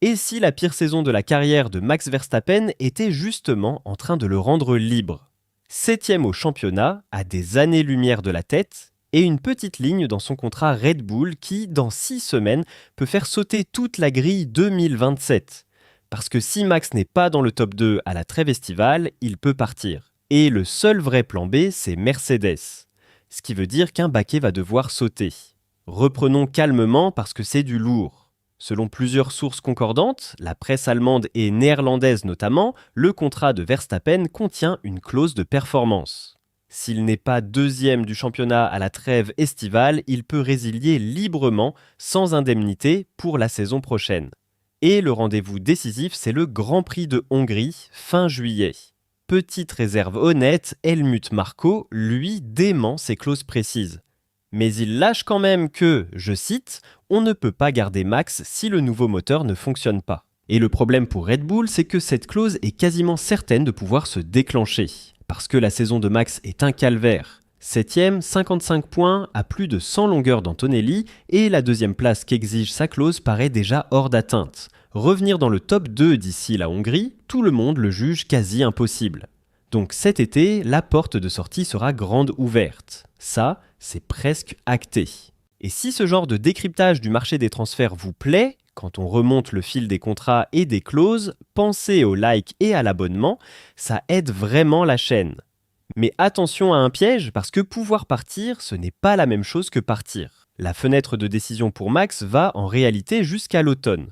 Et si la pire saison de la carrière de Max Verstappen était justement en train de le rendre libre? 7e au championnat, à des années-lumière de la tête, et une petite ligne dans son contrat Red Bull qui, dans 6 semaines, peut faire sauter toute la grille 2027. Parce que si Max n'est pas dans le top 2 à la trêve estivale, il peut partir. Et le seul vrai plan B, c'est Mercedes. Ce qui veut dire qu'un baquet va devoir sauter. Reprenons calmement parce que c'est du lourd. Selon plusieurs sources concordantes, la presse allemande et néerlandaise notamment, le contrat de Verstappen contient une clause de performance. S'il n'est pas deuxième du championnat à la trêve estivale, il peut résilier librement, sans indemnité, pour la saison prochaine. Et le rendez-vous décisif, c'est le Grand Prix de Hongrie, fin juillet. Petite réserve honnête, Helmut Marko, lui, dément ces clauses précises. Mais il lâche quand même que, je cite, « On ne peut pas garder Max si le nouveau moteur ne fonctionne pas ». Et le problème pour Red Bull, c'est que cette clause est quasiment certaine de pouvoir se déclencher. Parce que la saison de Max est un calvaire. 7e, 55 points, à plus de 100 longueurs d'Antonelli, et la deuxième place qu'exige sa clause paraît déjà hors d'atteinte. Revenir dans le top 2 d'ici la Hongrie, tout le monde le juge quasi impossible. Donc cet été, la porte de sortie sera grande ouverte. Ça, c'est presque acté. Et si ce genre de décryptage du marché des transferts vous plaît, quand on remonte le fil des contrats et des clauses, pensez au like et à l'abonnement, ça aide vraiment la chaîne. Mais attention à un piège, parce que pouvoir partir, ce n'est pas la même chose que partir. La fenêtre de décision pour Max va en réalité jusqu'à l'automne.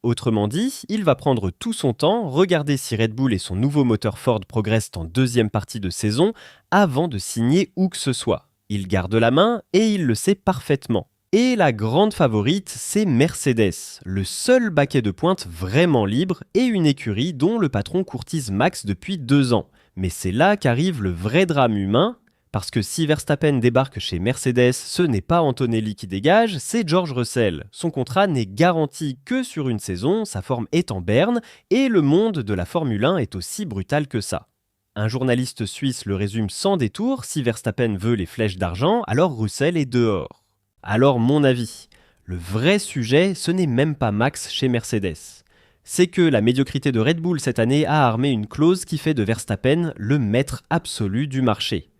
Autrement dit, il va prendre tout son temps, regarder si Red Bull et son nouveau moteur Ford progressent en deuxième partie de saison avant de signer où que ce soit. Il garde la main et il le sait parfaitement. Et la grande favorite, c'est Mercedes, le seul baquet de pointe vraiment libre et une écurie dont le patron courtise Max depuis 2 ans. Mais c'est là qu'arrive le vrai drame humain, parce que si Verstappen débarque chez Mercedes, ce n'est pas Antonelli qui dégage, c'est George Russell. Son contrat n'est garanti que sur une saison, sa forme est en berne, et le monde de la Formule 1 est aussi brutal que ça. Un journaliste suisse le résume sans détour, si Verstappen veut les flèches d'argent, alors Russell est dehors. Alors mon avis, le vrai sujet, ce n'est même pas Max chez Mercedes. C'est que la médiocrité de Red Bull cette année a armé une clause qui fait de Verstappen le maître absolu du marché.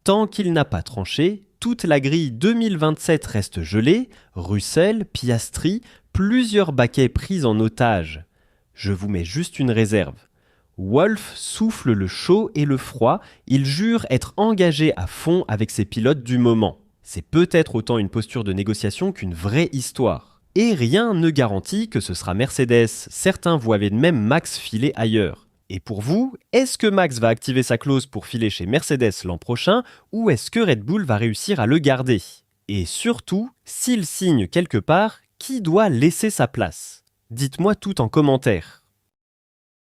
Tant qu'il n'a pas tranché, toute la grille 2027 reste gelée, Russell, Piastri, plusieurs baquets pris en otage. Je vous mets juste une réserve. Wolff souffle le chaud et le froid, il jure être engagé à fond avec ses pilotes du moment. C'est peut-être autant une posture de négociation qu'une vraie histoire. Et rien ne garantit que ce sera Mercedes, certains voient même Max filer ailleurs. Et pour vous, est-ce que Max va activer sa clause pour filer chez Mercedes l'an prochain ou est-ce que Red Bull va réussir à le garder? Et surtout, s'il signe quelque part, qui doit laisser sa place? Dites-moi tout en commentaire.